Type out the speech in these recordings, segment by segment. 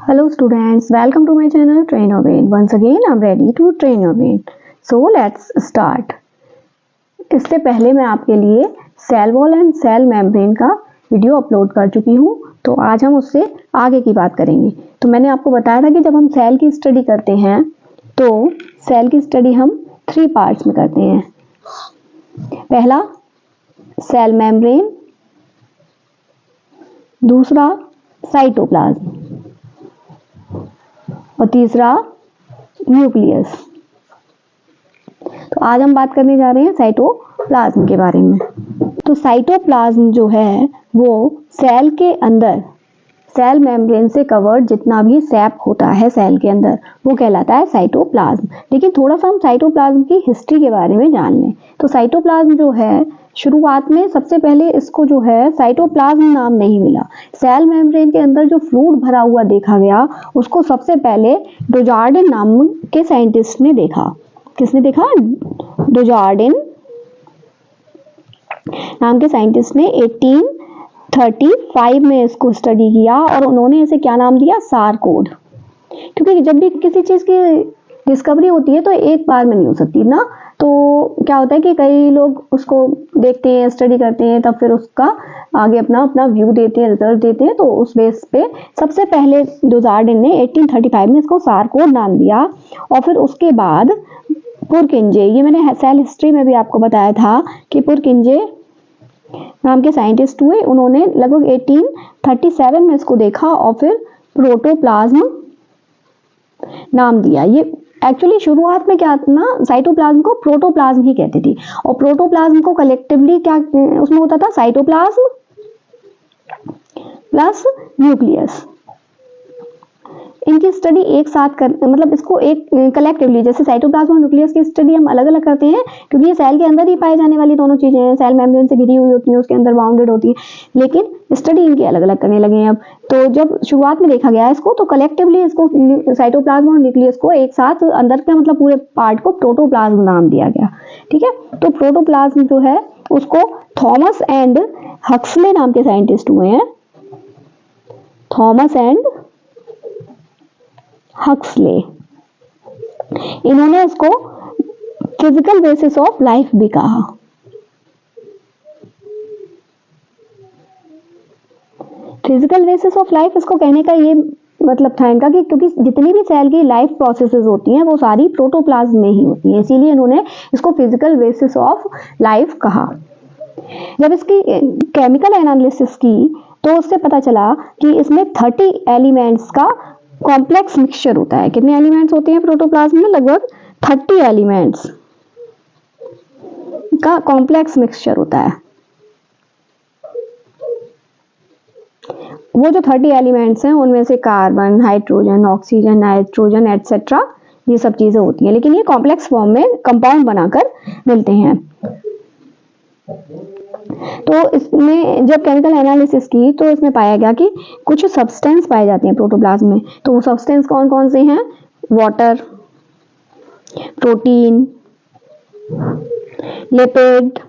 Hello students, welcome to my channel Train Your Brain. Once again I'm ready to train your brain. So let's start. इससे पहले मैं आपके लिए cell wall and cell membrane का video upload कर चुकी हूँ, तो आज हम उससे आगे की बात करेंगे। तो मैंने आपको बताया था कि जब हम सेल की स्टडी करते हैं तो सेल की स्टडी हम 3 पार्ट्स में करते हैं। पहला सेल मेम्ब्रेन, दूसरा साइटोप्लाज्म और तीसरा न्यूक्लियस। तो आज हम बात करने जा रहे हैं साइटोप्लाज्म के बारे में। तो साइटोप्लाज्म जो है वो सेल के अंदर सेल मेम्ब्रेन से कवर्ड जितना भी सैप होता है सेल के अंदर वो कहलाता है साइटोप्लाज्म। लेकिन थोड़ा सा हम साइटोप्लाज्म की हिस्ट्री के बारे में जान लें। तो साइटोप्लाज्म जो है शुरुआत में सबसे पहले इसको जो है साइटोप्लाज्म नाम नहीं मिला। सेल मेम्ब्रेन के अंदर जो फ्लूइड भरा हुआ देखा गया उसको सबसे पहले डुजार्डिन नाम के साइंटिस्ट ने देखा। किसने देखा? डुजार्डिन नाम के साइंटिस्ट ने 1835 में इसको स्टडी किया और उन्होंने इसे क्या नाम दिया? सारकोड। क्योंकि जब भी किसी चीज की डिस्कवरी होती है तो एक बार में नहीं हो सकती ना, तो क्या होता है कि कई लोग उसको देखते हैं, स्टडी करते हैं, तब फिर उसका आगे अपना व्यू देते हैं, रिजल्ट देते हैं। तो उस बेस पे सबसे पहले डुजार्डिन ने 1835 में इसको सारकोड नाम दिया और फिर उसके बाद पुरकिंजे, ये मैंने सेल हिस्ट्री में भी आपको बताया था कि पुरकिंजे नाम के साइंटिस्ट हुए, उन्होंने लगभग 1837 में इसको देखा और फिर प्रोटोप्लाज्म नाम दिया। ये एक्चुअली शुरुआत में क्या ना, साइटोप्लाज्म को प्रोटोप्लाज्म ही कहती थी और प्रोटोप्लाज्म को कलेक्टिवली क्या उसमें होता था? Cytoplasm plus nucleus. इनकी स्टडी एक साथ कर, मतलब इसको एक कलेक्टिवली, जैसे साइटोप्लाज्म और न्यूक्लियस की स्टडी हम अलग अलग करते हैं क्योंकि ये सेल के अंदर ही पाए जाने वाली दोनों चीजें हैं। सेल मेम्ब्रेन से घिरी हुई होती है, उसके अंदर बाउंडेड होती है, लेकिन स्टडी इनकी अलग अलग करने लगे हैं अब। तो जब शुरुआत में देखा गया इसको तो कलेक्टिवली इसको साइटोप्लाज्म और न्यूक्लियस को एक साथ अंदर का मतलब पूरे पार्ट को प्रोटोप्लाज्म नाम दिया गया। ठीक है, तो प्रोटोप्लाज्म जो है उसको थॉमस एंड हक्सले नाम के साइंटिस्ट हुए हैं। थॉमस एंड हक्सले, इन्होंने इसको फिजिकल बेसिस ऑफ लाइफ भी कहा। फिजिकल बेसिस ऑफ लाइफ इसको कहने का ये मतलब था इनका कि क्योंकि जितनी भी सेल की लाइफ प्रोसेसेस होती हैं वो सारी प्रोटोप्लाज्म में ही होती हैं, इसीलिए इन्होंने इसको फिजिकल बेसिस ऑफ लाइफ कहा। जब इसकी केमिकल एनालिसिस की तो उससे पता चला कि इसमें 30 एलिमेंट्स का कॉम्प्लेक्स मिक्सचर होता है। कितने एलिमेंट्स होते हैं प्रोटोप्लाज्म में? लगभग 30 एलिमेंट्स का कॉम्प्लेक्स मिक्सचर होता है। वो जो 30 एलिमेंट्स हैं उनमें से carbon, hydrogen, oxygen, nitrogen etcetera ये सब चीजें होती हैं, लेकिन ये कॉम्प्लेक्स फॉर्म में कंपाउंड बनाकर मिलते हैं। तो इसमें जब केमिकल एनालिसिस की तो इसमें पाया गया कि कुछ सब्सटेंस पाए जाते हैं प्रोटोप्लाज्म में। तो वो सब्सटेंस कौन कौन से हैं? Water, protein, lipid,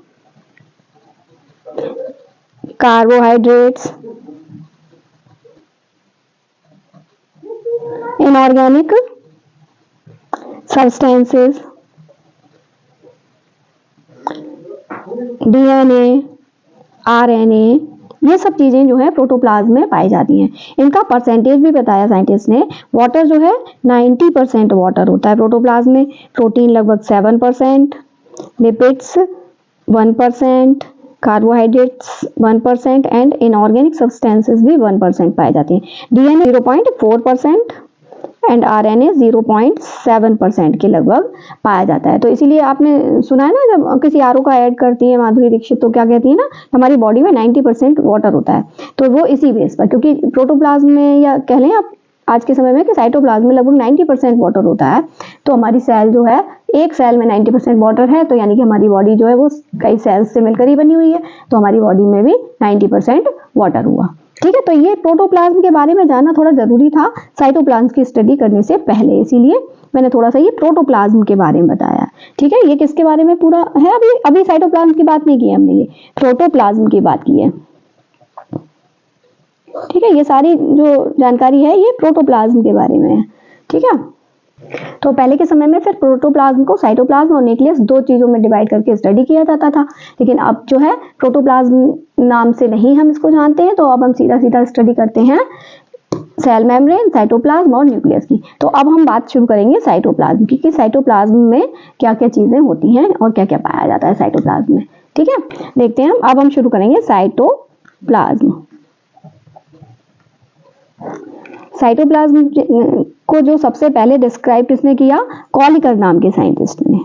carbohydrates, inorganic substances, DNA, RNA, ये सब चीजें जो है प्रोटोप्लाज्म में पाई जाती हैं। इनका परसेंटेज भी बताया साइंटिस्ट ने। वाटर जो है 90% वाटर होता है प्रोटोप्लाज्म में, प्रोटीन लगभग 7%, lipids 1%, carbohydrates 1% and inorganic substances भी 1% पाए जाते हैं। डीएनए 0.4% एंड आरएनए 0.7% के लगभग पाया जाता है। तो इसीलिए आपने सुना है ना, जब किसी आरओ का ऐड करती है माधुरी दीक्षित तो क्या कहती है ना, हमारी बॉडी में 90% वाटर होता है। तो वो इसी बेस पर, क्योंकि प्रोटोप्लाज्म में या कह लें आप आज के समय में कि साइटोप्लाज्म में लगभग 90% वाटर होता है। तो हमारी सेल जो है, एक सेल में 90% वाटर है, तो यानी कि हमारी बॉडी जो है वो कई सेल्स से मिलकर ही बनी हुई है, तो हमारी बॉडी में भी 90% वाटर हुआ। ठीक है, तो ये प्रोटोप्लाज्म के बारे में जानना थोड़ा जरूरी था साइटोप्लाज्म की स्टडी करने से पहले, इसीलिए मैंने थोड़ा सा ये प्रोटोप्लाज्म के बारे में बताया। ठीक है, ये किसके बारे में पूरा है? अभी साइटोप्लाज्म की बात नहीं की हमने, ये प्रोटोप्लाज्म की बात की है। ठीक है, ये सारी जो जानकारी है ये प्रोटोप्लाज्म के बारे में है। ठीक है, तो पहले के समय में फिर प्रोटोप्लाज्म को साइटोप्लाज्म और न्यूक्लियस दो चीजों में डिवाइड करके स्टडी किया जाता था, लेकिन अब जो है प्रोटोप्लाज्म नाम से नहीं हम इसको जानते हैं, तो अब हम सीधा सीधा स्टडी करते हैं सेल मेम्ब्रेन, साइटोप्लाज्म और न्यूक्लियस की। तो अब हम बात शुरू करेंगे साइटोप्लाज्म की कि साइटोप्लाज्म में क्या क्या चीजें होती हैं और क्या क्या पाया जाता है साइटोप्लाज्म में। ठीक है, देखते हैं अब हम शुरू करेंगे साइटोप्लाज्म। साइटोप्लाज्म को जो सबसे पहले डिस्क्राइब किसने किया? कॉलिकर नाम के साइंटिस्ट ने।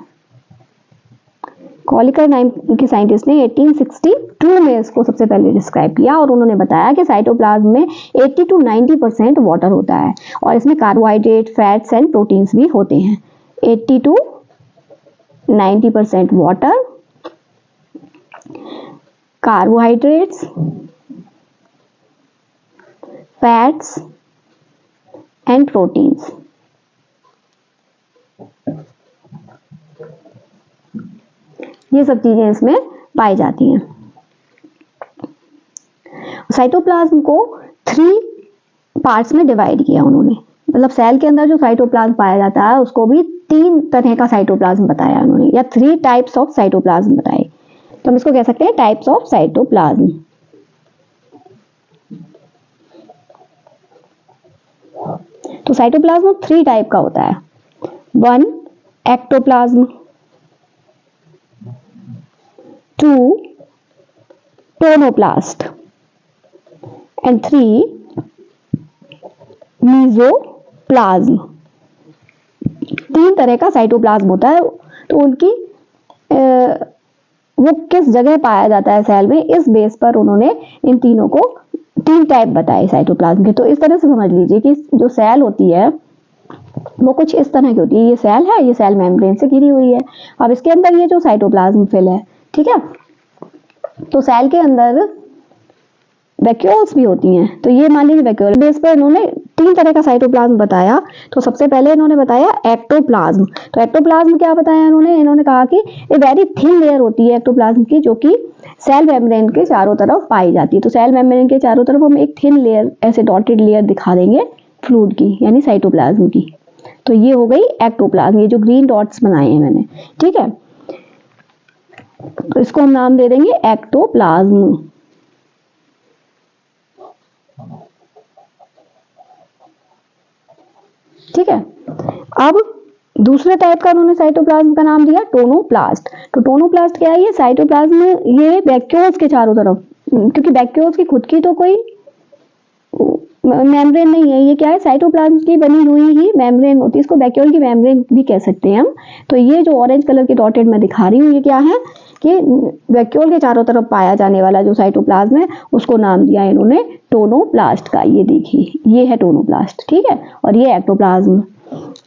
कॉलिकर नाम के साइंटिस्ट ने 1862 में इसको सबसे पहले डिस्क्राइब किया और उन्होंने बताया कि साइटोप्लाज्म में 80 to 90% वाटर होता है और इसमें कार्बोहाइड्रेट, फैट्स एंड प्रोटीन्स भी होते हैं। 80 to 90% water, carbohydrates, fats and proteins. ये सब चीजें इसमें पाई जाती हैं। साइटोप्लाज्म को 3 पार्ट्स में डिवाइड किया उन्होंने, मतलब सेल के अंदर जो साइटोप्लाज्म पाया जाता है उसको भी 3 तरह का साइटोप्लाज्म बताया उन्होंने, या 3 टाइप्स ऑफ साइटोप्लाज्म बताए। तो हम इसको कह सकते हैं टाइप्स ऑफ साइटोप्लाज्म। तो साइटोप्लाज्म 3 टाइप का होता है। 1 एक्टोप्लाज्म, 2 टोनोप्लास्ट एंड 3 मीजोप्लाज्म। 3 तरह का साइटोप्लाज्म होता है। तो उनकी वो किस जगह पाया जाता है सेल में, इस बेस पर उन्होंने इन तीनों को 3 टाइप बताए साइटोप्लाज्म के। तो इस तरह से समझ लीजिए कि जो सेल होती है वो कुछ इस तरह की होती है। ये सेल है, ये सेल मेम्ब्रेन से घिरी हुई है। अब इसके अंदर ये जो साइटोप्लाज्म फिल है, ठीक है, तो सेल के अंदर वैक्यूल्स भी होती हैं। तो ये मान लीजिए वैक्यूल बेस पर इन्होंने 3 तरह का साइटोप्लाज्म बताया। तो सबसे पहले इन्होंने बताया एक्टोप्लाज्म। तो एक्टोप्लाज्म क्या बताया इन्होंने कहा कि ये वेरी थिन लेयर होती है एक्टोप्लाज्म की, जो कि सेल मेम्ब्रेन के चारों तरफ पाई जाती है। तो सेल मेम्ब्रेन के चारों तरफ हम एक थिन लेयर, ऐसे डॉटेड लेयर दिखा देंगे फ्लूइड की, यानी साइटोप्लाज्म की। तो ये हो गई एक्टोप्लाज्म, ये जो ग्रीन डॉट्स बनाए हैं मैंने, ठीक है, तो इसको हम नाम दे देंगे एक्टोप्लाज्म। ठीक है, अब दूसरे टाइप का उन्होंने साइटोप्लाज्म का नाम दिया टोनोप्लास्ट। तो टोनोप्लास्ट क्या है? ये साइटोप्लाज्म, ये वैक्यूल्स के चारों तरफ, क्योंकि वैक्यूल्स की खुद की तो कोई मेम्ब्रेन नहीं है, ये क्या है? साइटोप्लाज्म की बनी हुई ही मेम्ब्रेन होती है, इसको वैक्यूल की मेम्ब्रेन भी कह सकते हैं हम। तो ये जो ऑरेंज कलर के डॉटेड मैं दिखा रही हूँ, ये क्या है कि वैक्यूल के चारों तरफ पाया जाने वाला जो साइटोप्लाज्म है उसको नाम दिया इन्होंने टोनोप्लास्ट का। ये देखिए, ये है टोनोप्लास्ट, ठीक है, और ये एक्टोप्लाज्म।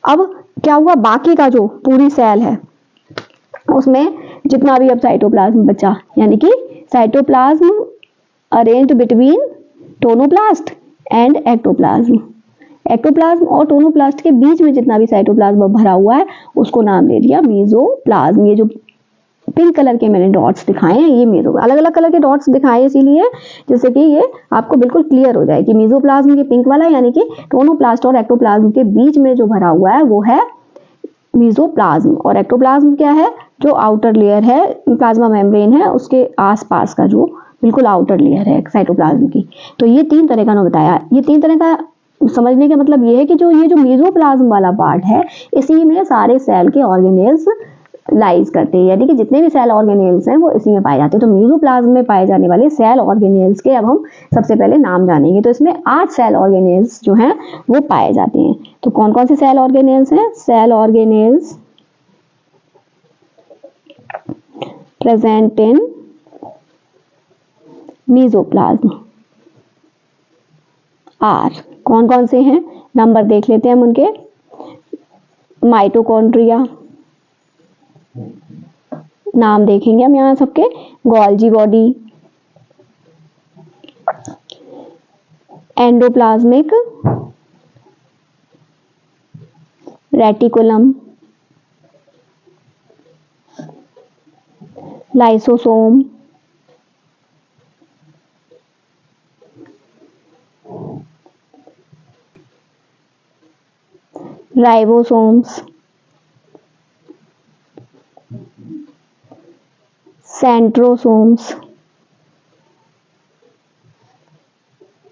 अब क्या हुआ, बाकी का जो पूरी सेल है उसमें जितना भी अब साइटोप्लाज्म बचा, यानी कि cytoplasm arranged between tonoplast and ectoplasm. Ectoplasm और टोनोप्लास्ट के बीच में जितना भी साइटोप्लाज्म भरा हुआ है उसको नाम दे दिया मीजोप्लाज्म। ये जो पिंक कलर के मैंने डॉट्स दिखाए हैं, ये मीजो, अलग अलग कलर के डॉट्स दिखाए इसीलिए जैसे कि ये आपको बिल्कुल क्लियर हो जाए कि मीजोप्लाज्म के पिंक वाला, यानी कि टोनोप्लास्ट और एक्टोप्लाज्म के बीच में जो भरा हुआ है वो है मीजोप्लाज्म। और एक्टोप्लाज्म क्या है? जो आउटर लेयर है, प्लाज्मा मेम्ब्रेन है, उसके आसपास का जो बिल्कुल आउटर लेयर है साइटोप्लाज्म की। तो ये 3 तरह का उन्होंने बताया। ये 3 तरह का समझने का मतलब ये है कि जो ये जो मीजोप्लाज्म वाला पार्ट है, इसी में सारे सेल के ऑर्गेनेल्स लाइज करते हैं, यानी कि जितने भी सेल ऑर्गेनेल्स हैं वो इसी में पाए जाते हैं। तो मीजोप्लाज्म में पाए जाने वाले सेल ऑर्गेनेल्स के अब हम सबसे पहले नाम जानेंगे। तो इसमें 8 सेल ऑर्गेनेल्स जो हैं वो पाए जाते हैं। तो कौन कौन से सेल ऑर्गेनेल्स हैं? Cell organelles present in mesoplasm are, कौन कौन से हैं? नंबर देख लेते हैं हम उनके। माइटोकॉन्ड्रिया, नाम देखेंगे हम यहाँ सबके। Golgi body, endoplasmic reticulum, lysosome, ribosomes, centrosomes,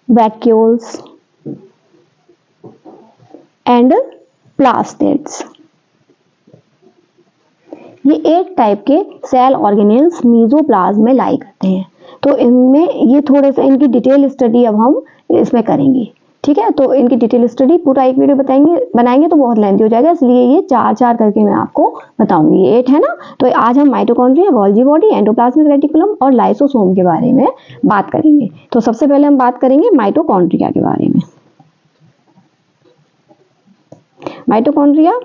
vacuoles and plastids. ये एक टाइप के सेल ऑर्गेनेल्स मीजोप्लाज्म में लाई करते हैं। तो इनमें ये थोड़े से इनकी डिटेल स्टडी अब हम इसमें करेंगे, ठीक है। तो इनकी डिटेल स्टडी पूरा एक वीडियो बनाएंगे तो बहुत लेंथी हो जाएगा, इसलिए ये 4 करके मैं आपको बताऊंगी। ये 8 है ना। तो आज हम mitochondria, Golgi body, endoplasmic reticulum और लाइसोसोम के बारे में बात करेंगे। तो सबसे पहले हम बात करेंगे माइटोकॉन्ड्रिया के बारे में। माइटोकॉन्ड्रिया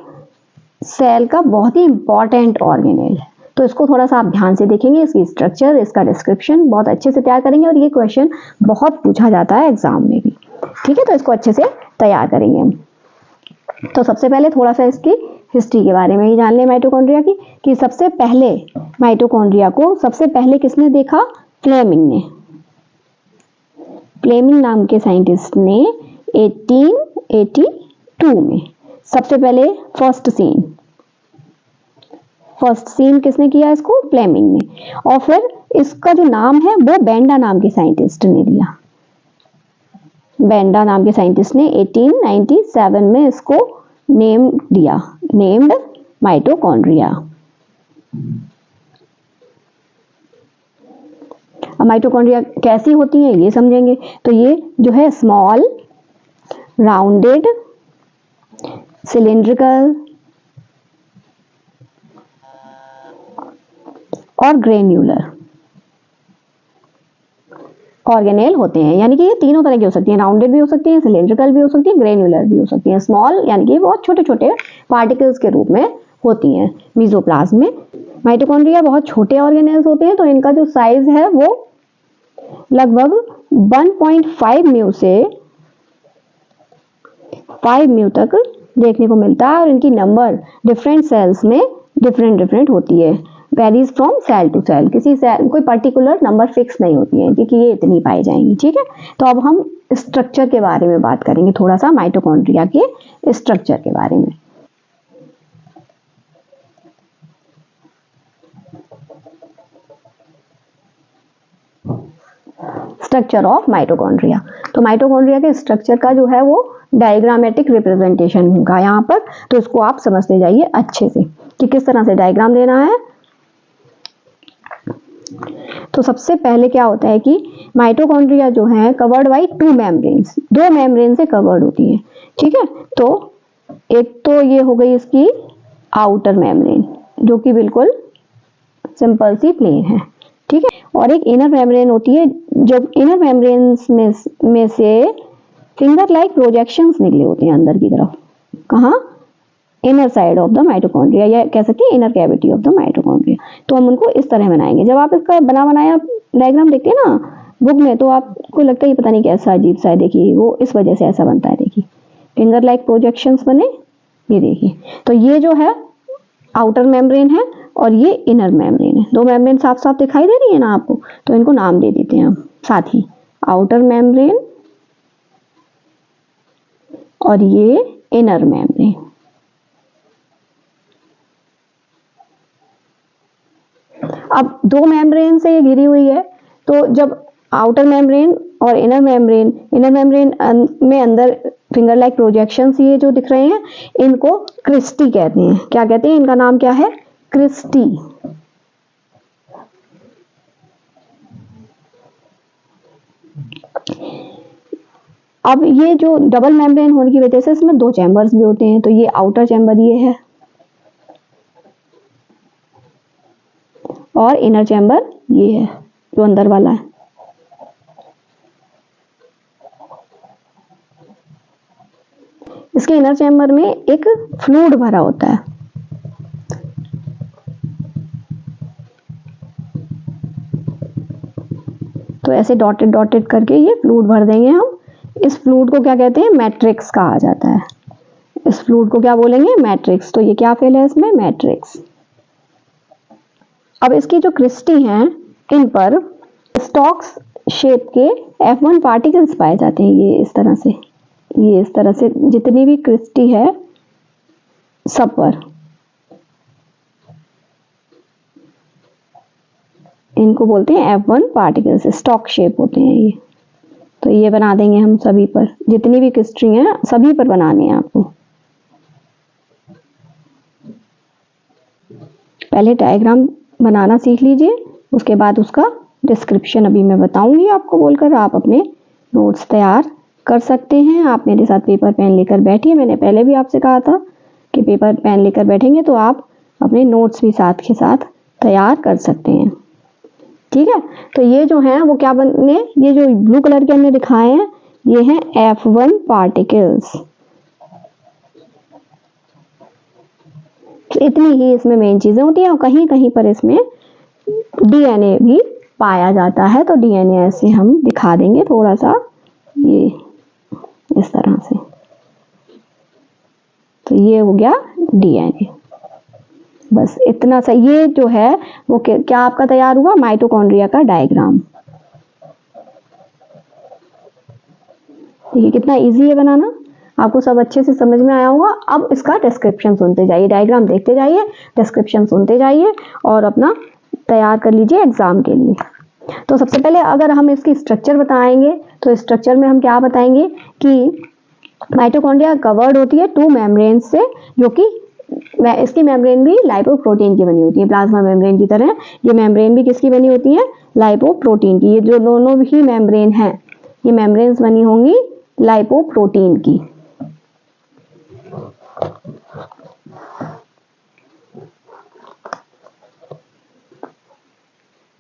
सेल का बहुत ही इंपॉर्टेंट ऑर्गेनेल है, तो इसको थोड़ा सा आप ध्यान से देखेंगे। इसकी स्ट्रक्चर, इसका डिस्क्रिप्शन बहुत अच्छे से तैयार करेंगे और ये क्वेश्चन बहुत पूछा जाता है एग्जाम में भी, ठीक है। तो इसको अच्छे से तैयार करेंगे हम। तो सबसे पहले थोड़ा सा इसकी हिस्ट्री के बारे में ही जान लें माइटोकॉन्ड्रिया की, कि सबसे पहले माइटोकॉन्ड्रिया को सबसे पहले किसने देखा? फ्लेमिंग ने। फ्लेमिंग नाम के साइंटिस्ट ने 1882 में सबसे पहले फर्स्ट सीन किसने किया? इसको फ्लेमिंग ने। और फिर इसका जो नाम है वो बेंडा नाम के साइंटिस्ट ने दिया। बेंडा नाम के साइंटिस्ट ने 1897 में इसको नेम दिया, नेम्ड माइटोकॉन्ड्रिया। अब माइटोकॉन्ड्रिया कैसी होती है ये समझेंगे। तो ये जो है स्मॉल, राउंडेड, सिलिंड्रिकल और ग्रेन्युलर ऑर्गेनेल होते हैं। यानी कि ये तीनों तरह की हो सकती हैं, राउंडेड भी हो सकती हैं, सिलिंड्रिकल भी हो सकती हैं, ग्रेन्युलर भी हो सकती हैं। स्मॉल यानी कि बहुत छोटे छोटे पार्टिकल्स के रूप में होती हैं मीजोप्लाज्म में। माइटोकॉन्ड्रिया बहुत छोटे ऑर्गेनेल्स होते हैं, तो इनका जो साइज है वो लगभग 1.5 म्यू से 5 म्यू तक देखने को मिलता है। और इनकी नंबर डिफरेंट सेल्स में डिफरेंट होती है, varies from cell to cell. किसी सेल कोई पर्टिकुलर नंबर फिक्स नहीं होती है क्योंकि ये इतनी पाई जाएंगी, ठीक है। तो अब हम स्ट्रक्चर के बारे में बात करेंगे, थोड़ा सा माइटोकॉन्ड्रिया के स्ट्रक्चर के बारे में। Structure of mitochondria. तो माइटोकॉन्ड्रिया के स्ट्रक्चर का जो है वो डायग्रामेटिक रिप्रेजेंटेशन होगा यहाँ पर। तो इसको आप समझते जाइए अच्छे से कि किस तरह से डायग्राम देना है। तो सबसे पहले क्या होता है कि माइटोकॉन्ड्रिया जो है कवर्ड बाई 2 मेम्ब्रेन्स, 2 मेम्ब्रेन से कवर्ड होती है, ठीक है। तो एक तो ये हो गई इसकी आउटर मेम्ब्रेन जो कि बिल्कुल सिंपल सी प्लेन है, ठीक है। और एक इनर मेम्ब्रेन होती है, जो इनर मेम्ब्रेन्स में से फिंगर लाइक प्रोजेक्शंस निकले होते हैं अंदर की तरफ। कहाँ? Inner side of the mitochondria, या कह सकते हैं inner cavity of the mitochondria. तो हम उनको इस तरह बनाएंगे। जब आप इसका बनाया डायग्राम देखते हैं ना बुक में, तो आपको लगता है ये पता नहीं कैसा अजीब सा है। देखिए वो इस वजह से ऐसा बनता है। देखिए फिंगर लाइक प्रोजेक्शंस बने, ये देखिए। तो ये जो है आउटर मेम्ब्रेन है और ये इनर मेम्ब्रेन है। 2 मेम्ब्रेन साफ साफ दिखाई दे रही है ना आपको, तो इनको नाम दे देते हैं हम साथ ही, आउटर मेम्ब्रेन और ये इनर मेम्ब्रेन। अब 2 मेम्ब्रेन से ये घिरी हुई है, तो जब आउटर मेम्ब्रेन और इनर मेम्ब्रेन में अंदर फिंगर लाइक प्रोजेक्शंस ये जो दिख रहे हैं, इनको क्रिस्टी कहते हैं। क्या कहते हैं? इनका नाम क्या है? क्रिस्टी। अब ये जो डबल मेम्ब्रेन होने की वजह से इसमें 2 चैम्बर्स भी होते हैं। तो ये आउटर चैम्बर ये है और इनर चैम्बर ये है जो अंदर वाला है। इसके इनर चैम्बर में एक फ्लूइड भरा होता है। तो ऐसे डॉटेड करके ये फ्लूइड भर देंगे हम। इस फ्लूइड को क्या कहते हैं? मैट्रिक्स कहा जाता है। इस फ्लूइड को क्या बोलेंगे? मैट्रिक्स। तो ये क्या फेल है इसमें? मैट्रिक्स। अब इसकी जो क्रिस्टी हैं, इन पर स्टॉक्स शेप के F1 पार्टिकल्स पाए जाते हैं। ये इस तरह से जितनी भी क्रिस्टी है सब पर। इनको बोलते हैं F1 पार्टिकल्स, स्टॉक शेप होते हैं ये। तो ये बना देंगे हम सभी पर, जितनी भी क्रिस्टल हैं सभी पर बनाने हैं आपको। पहले डायग्राम बनाना सीख लीजिए, उसके बाद उसका डिस्क्रिप्शन अभी मैं बताऊंगी आपको बोलकर आप अपने नोट्स तैयार कर सकते हैं। आप मेरे साथ पेपर पेन लेकर बैठिए। मैंने पहले भी आपसे कहा था कि पेपर पेन लेकर बैठेंगे तो आप अपने नोट्स भी साथ के साथ तैयार कर सकते हैं। ठीक है, तो ये जो है वो क्या बने, ये जो ब्लू कलर के हमने दिखाए हैं ये हैं F1 पार्टिकल्स। तो इतनी ही इसमें मेन चीजें होती हैं और कहीं कहीं पर इसमें DNA भी पाया जाता है। तो DNA ऐसे हम दिखा देंगे थोड़ा सा, ये इस तरह से। तो ये हो गया DNA। बस इतना सा, ये जो है वो क्या आपका तैयार हुआ, माइटोकॉन्ड्रिया का डायग्राम। देखिए कितना इजी है बनाना, आपको सब अच्छे से समझ में आया होगा। अब इसका डिस्क्रिप्शन सुनते जाइए, डायग्राम देखते जाइए, डिस्क्रिप्शन सुनते जाइए और अपना तैयार कर लीजिए एग्जाम के लिए। तो सबसे पहले अगर हम इसकी स्ट्रक्चर बताएंगे तो स्ट्रक्चर में हम क्या बताएंगे कि माइटोकॉन्ड्रिया कवर्ड होती है 2 मेम्ब्रेन से, जो कि इसकी मेम्ब्रेन भी लाइपोप्रोटीन की बनी होती है, प्लाज्मा मेम्ब्रेन की तरह। ये मेम्ब्रेन भी किसकी बनी होती है, लाइपोप्रोटीन की। ये जो दोनों भी मेम्ब्रेन हैं ये मेम्ब्रेन्स बनी होंगी लाइपोप्रोटीन की।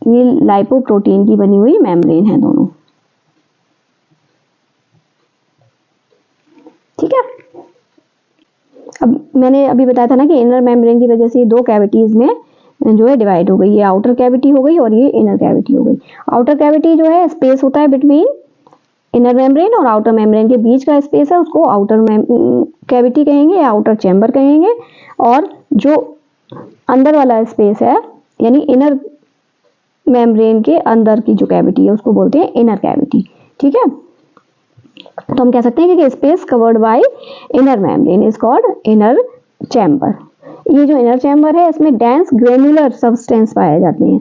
ये लाइपोप्रोटीन की बनी हुई मेम्ब्रेन है दोनों। ठीक है, अब मैंने अभी बताया था ना कि इनर मेम्ब्रेन की वजह से 2 कैविटीज में जो है डिवाइड हो गई। ये आउटर कैविटी हो गई और ये इनर कैविटी हो गई। आउटर कैविटी जो है स्पेस होता है बिटवीन इनर मेम्ब्रेन और आउटर मेम्ब्रेन के बीच का स्पेस है, उसको आउटर कैविटी कहेंगे या आउटर चैम्बर कहेंगे। और जो अंदर वाला स्पेस है यानी इनर मेम्ब्रेन के अंदर की जो कैविटी है उसको बोलते हैं इनर कैविटी। ठीक है, तो हम कह सकते हैं कि space covered by inner membrane is called inner chamber. ये जो इनर चैम्बर है इसमें डेंस ग्रेन्युलर सब्सटेंस पाए जाते हैं,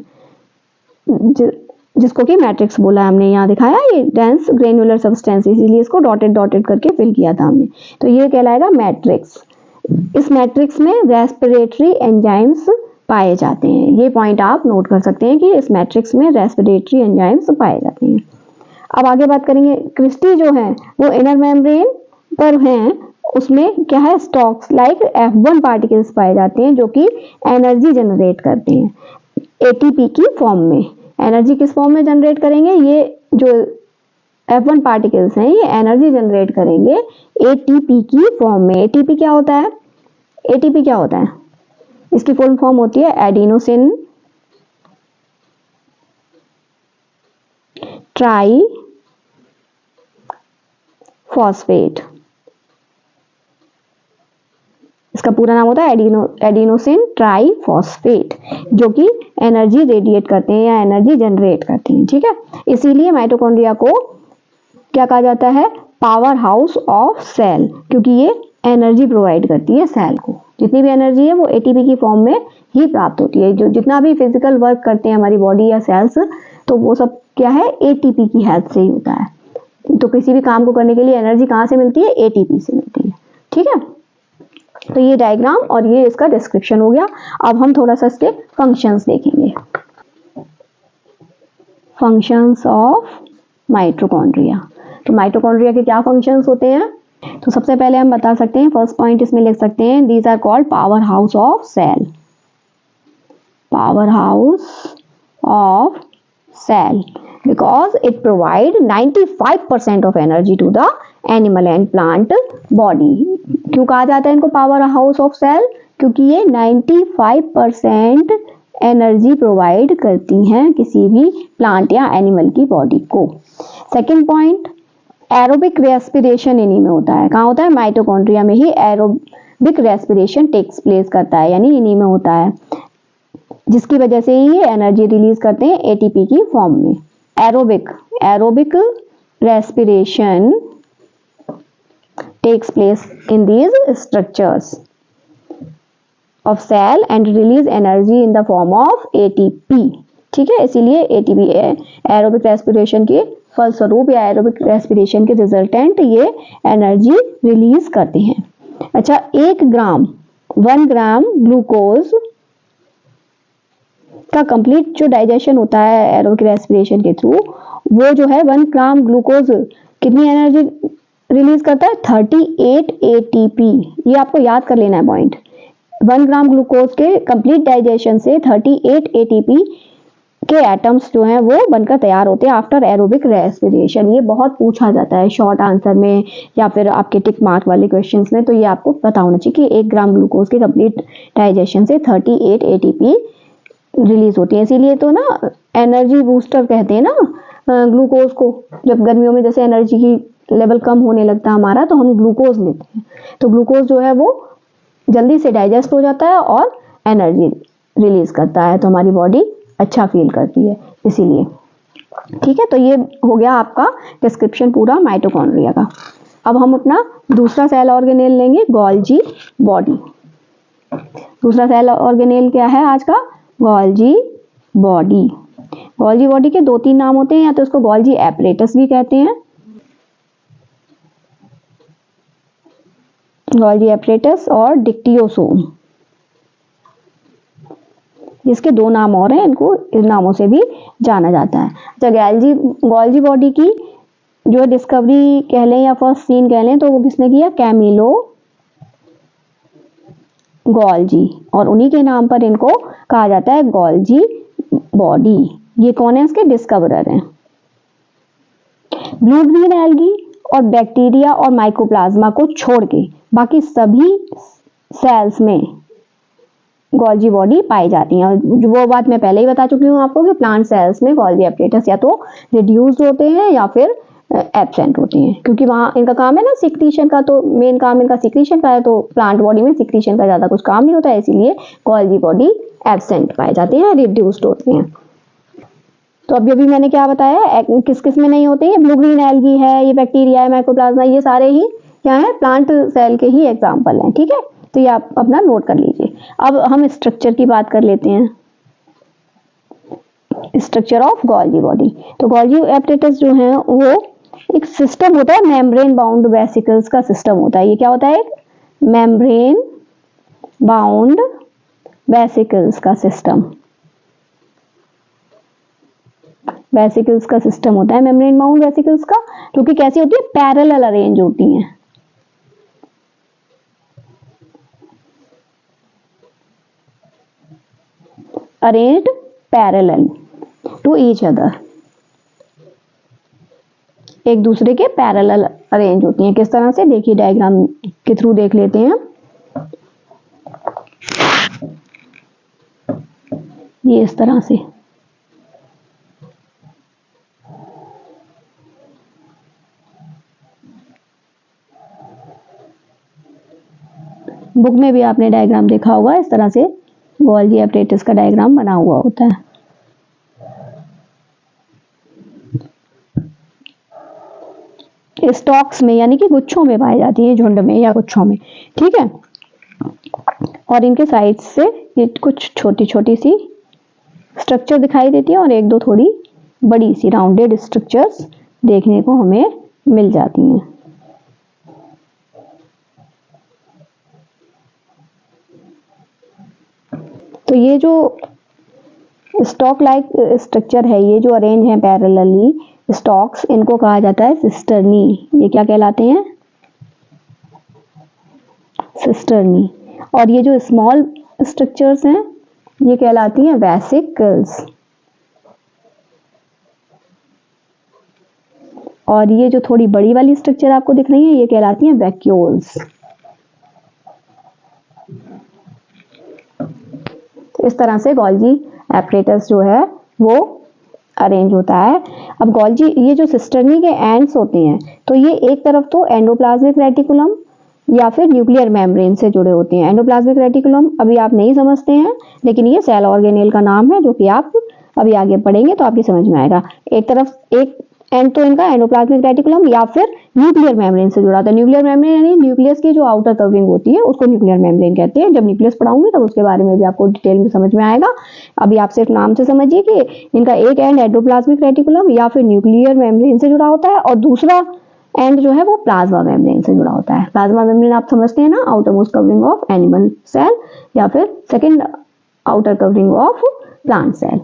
जिसको कि मैट्रिक्स बोला हमने, यहाँ दिखाया ये डेंस ग्रेन्युलर सब्सटेंस, इसीलिए इसको डॉटेड डॉटेड करके फिल किया था हमने। तो ये कहलाएगा मैट्रिक्स। इस मैट्रिक्स में रेस्पिरेटरी एंजाइम्स पाए जाते हैं। ये पॉइंट आप नोट कर सकते हैं कि इस मैट्रिक्स में रेस्पिरेटरी एंजाइम्स पाए जाते हैं। अब आगे बात करेंगे, क्रिस्टी जो है वो इनर मेम्ब्रेन पर हैं, उसमें क्या है, स्टॉक्स लाइक F1 पार्टिकल्स पाए जाते हैं जो कि एनर्जी जनरेट करते हैं ATP की फॉर्म में। एनर्जी किस फॉर्म में जनरेट करेंगे, ये जो F1 पार्टिकल्स हैं ये एनर्जी जनरेट करेंगे ATP की फॉर्म में। ATP क्या होता है, ATP क्या होता है, इसकी फुल फॉर्म होती है एडिनोसिन ट्राई फॉस्फेट। इसका पूरा नाम होता है एडिनोसिन ट्राई फॉस्फेट, जो कि एनर्जी रेडिएट करते हैं या एनर्जी जनरेट करते हैं। ठीक है, इसीलिए माइटोकॉन्ड्रिया को क्या कहा जाता है, पावर हाउस ऑफ सेल, क्योंकि ये एनर्जी प्रोवाइड करती है सेल को। जितनी भी एनर्जी है वो ATP की फॉर्म में ही प्राप्त होती है। जो जितना भी फिजिकल वर्क करते हैं हमारी बॉडी या सेल्स, तो वो सब क्या है, ATP की हेल्प से ही होता है। तो किसी भी काम को करने के लिए एनर्जी कहाँ से मिलती है, ATP से मिलती है। ठीक है, तो ये डायग्राम और ये इसका डिस्क्रिप्शन हो गया। अब हम थोड़ा सा इसके फंक्शंस देखेंगे। Functions of mitochondria. तो माइटोकॉन्ड्रिया के क्या फंक्शंस होते हैं, तो सबसे पहले हम बता सकते हैं, फर्स्ट पॉइंट इसमें लिख सकते हैं, these are called power house of cell. Power house of cell because it provide 95% of energy to the animal and plant body। क्यों कहा जाता है इनको पावर हाउस ऑफ सेल, क्योंकि ये 95% एनर्जी प्रोवाइड करती हैं किसी भी प्लांट या एनिमल की बॉडी को। सेकेंड पॉइंट, एरोबिक रेस्पिरेशन इन्हीं में होता है। कहाँ होता है, माइटोकॉन्ड्रिया में ही एरोबिक रेस्पिरेशन टेक्स प्लेस करता है, यानी इन्हीं में होता है, जिसकी वजह से ये एनर्जी रिलीज करते हैं ATP की फॉर्म में। Aerobic respiration takes place in these structures। Of cell and release energy in the form of ATP. ठीक है, इसीलिए एटीपी एरोबिक रेस्पिरेशन के फलस्वरूप या एरोबिक रेस्पिरेशन के रिजल्टेंट ये एनर्जी रिलीज करते हैं। अच्छा, 1 ग्राम ग्लूकोज का कंप्लीट जो डाइजेशन होता है एरोबिक रेस्पिरेशन के थ्रू, वो जो है 1 ग्राम ग्लूकोज कितनी एनर्जी रिलीज करता है? 38 एटीपी। ये आपको याद कर लेना है पॉइंट। 1 ग्राम ग्लूकोज के कंप्लीट डाइजेशन से 38 एटीपी के एटम्स जो हैं वो बनकर तैयार होते हैं आफ्टर एरोबिक रेस्पिरेशन। ये बहुत पूछा जाता है शॉर्ट आंसर में या फिर आपके टिक मार्क वाले क्वेश्चंस में, तो ये आपको पता होना चाहिए कि 1 ग्राम ग्लूकोज के कंप्लीट डाइजेशन से 38 एटीपी रिलीज होती है। इसीलिए तो ना एनर्जी बूस्टर कहते हैं ना ग्लूकोज को। जब गर्मियों में जैसे एनर्जी की लेवल कम होने लगता है हमारा, तो हम ग्लूकोज लेते हैं, तो ग्लूकोज जो है वो जल्दी से डाइजेस्ट हो जाता है और एनर्जी रिलीज करता है, तो हमारी बॉडी अच्छा फील करती है इसीलिए। ठीक है, तो ये हो गया आपका डिस्क्रिप्शन पूरा माइटोकॉन्ड्रिया का। अब हम अपना दूसरा सेल ऑर्गेनेल लेंगे, गोल्जी बॉडी। दूसरा सेल ऑर्गेनेल क्या है आज का? Golgi body. गोल्जी बॉडी के 2-3 नाम होते हैं, या तो इसको गोल्जी एपरेटस भी कहते हैं, गोल्जी एपरेटस और डिक्टियोसोम। इसके 2 नाम और हैं, इनको इन नामों से भी जाना जाता है। तो गोल्जी बॉडी की जो डिस्कवरी कह लें या फर्स्ट सीन कह लें, तो वो किसने किया? कैमिलो गोल्जी, और उन्हीं के नाम पर इनको कहा जाता है गोल्जी बॉडी। ये कौन है? इसके डिस्कवरर हैं। ब्लू ग्रीन एल्गी और बैक्टीरिया और माइकोप्लाज्मा को छोड़ के बाकी सभी सेल्स में गोल्जी बॉडी पाई जाती है। वो बात मैं पहले ही बता चुकी हूँ आपको कि प्लांट सेल्स में गोल्जी एपरेटस या तो रिड्यूस्ड होते हैं या फिर एब्सेंट होते हैं, क्योंकि वहाँ इनका काम है ना सिक्रीशन का, तो मेन काम इनका सिक्रीशन का है, तो प्लांट बॉडी में सिक्रीशन का ज़्यादा कुछ काम नहीं होता है, इसीलिए गोल्जी बॉडी एब्सेंट पाए जाते हैं, रिड्यूस्ड होते हैं। तो अभी अभी मैंने क्या बताया, किस किस में नहीं होते हैं? ब्लू ग्रीन एल्गी है, ये बैक्टीरिया है, माइकोप्लाज्मा, ये सारे ही क्या है? प्लांट सेल के ही एग्जाम्पल हैं। ठीक है, तो ये आप अपना नोट कर लीजिए। अब हम स्ट्रक्चर की बात कर लेते हैं, स्ट्रक्चर ऑफ गोल्जी बॉडी। तो गोल्जी एपरेटस जो है वो एक सिस्टम होता है, मेम्ब्रेन बाउंड वेसिकल्स का सिस्टम होता है। ये क्या होता है? एक मेम्ब्रेन बाउंड वेसिकल्स का सिस्टम, वेसिकल्स का सिस्टम होता है मेम्ब्रेन बाउंड वेसिकल्स का, क्योंकि कैसी होती है? पैरेलल अरेंज होती हैं। Arranged parallel to each other, एक दूसरे के पैरेलल अरेंज होती हैं। किस तरह से? देखिए डायग्राम के थ्रू देख लेते हैं। ये इस तरह से बुक में भी आपने डायग्राम देखा होगा, इस तरह से गोल्जी एपरेटस का डायग्राम बना हुआ होता है। स्टॉक्स में यानी कि गुच्छों में पाई जाती है, झुंड में या गुच्छों में। ठीक है, और इनके साइड से ये कुछ छोटी छोटी सी स्ट्रक्चर दिखाई देती है और 1-2 थोड़ी बड़ी सी राउंडेड स्ट्रक्चर्स देखने को हमें मिल जाती हैं। तो ये जो स्टॉक लाइक स्ट्रक्चर है, ये जो अरेंज है पैरेलली स्टॉक्स, इनको कहा जाता है सिस्टर्नी। ये क्या कहलाते हैं? सिस्टर्नी। और ये जो स्मॉल स्ट्रक्चर्स हैं ये कहलाती हैं वेसिकल्स, और ये जो थोड़ी बड़ी वाली स्ट्रक्चर आपको दिख रही है ये कहलाती हैं वैक्यूल्स। इस तरह से गोल्जी एपरेटस जो है वो अरेंज होता है। अब गोल्जी ये जो सिस्टर्नी के एंड्स होते हैं, तो ये एक तरफ तो एंडोप्लाज्मिक रेटिकुलम या फिर न्यूक्लियर मेम्ब्रेन से जुड़े होते हैं। एंडोप्लाज्मिक रेटिकुलम अभी आप नहीं समझते हैं, लेकिन ये सेल ऑर्गेनेल का नाम है जो कि आप अभी आगे पढ़ेंगे तो आपकी समझ में आएगा। एक तरफ एक एंड तो इनका एंडोप्लाज्मिक रेटिकुलम या फिर न्यूक्लियर मेम्ब्रेन से जुड़ा होता है। न्यूक्लियर मेम्ब्रेन यानी न्यूक्लियस की जो आउटर कवरिंग होती है उसको न्यूक्लियर मेम्ब्रेन कहते हैं। जब न्यूक्लियस पढ़ाऊंगी तब उसके बारे में भी आपको डिटेल में समझ में आएगा। अभी आप सिर्फ नाम से समझिए कि इनका एक एंड एंडोप्लाज्मिक रेटिकुलम या फिर न्यूक्लियर मेम्ब्रेन से जुड़ा होता है और दूसरा एंड जो है वो प्लाज्मा मेम्ब्रेन से जुड़ा होता है। प्लाज्मा मेम्ब्रेन आप समझते हैं ना, outer most covering of animal cell या फिर second outer covering of plant cell.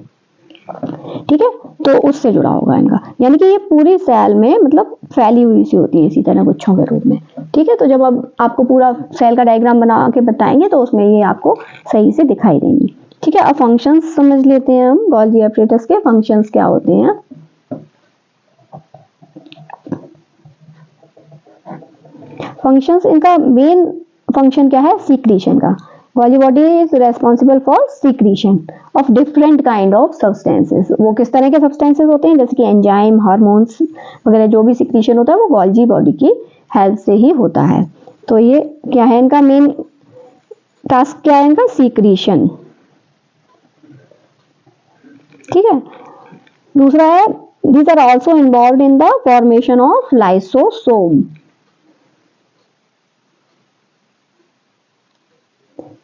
ठीक है, तो उससे जुड़ा होगा इनका, यानी कि ये पूरी सेल में मतलब फैली हुई सी होती है इसी तरह गुच्छों के रूप में। ठीक है, तो जब अब आपको पूरा सेल का डायग्राम बना के बताएंगे तो उसमें ये आपको सही से दिखाई देंगी। ठीक है, अब फंक्शंस समझ लेते हैं हम। गोल्गी एपरेटस के फंक्शंस क्या होते हैं। फंक्शंस, इनका मेन फंक्शन क्या है, सीक्रीशन का। Golgi body is responsible for secretion of different kind of substances. वो किस तरह के सब्सटेंसेस होते हैं, जैसे कि एंजाइम, हार्मोन्स वगैरह, जो भी सीक्रीशन होता है वो गोल्गी बॉडी की हेल्प से ही होता है। तो ये क्या है, इनका मेन टास्क क्या है, इनका सीक्रीशन। ठीक है, दूसरा है these are also involved in the formation of lysosome.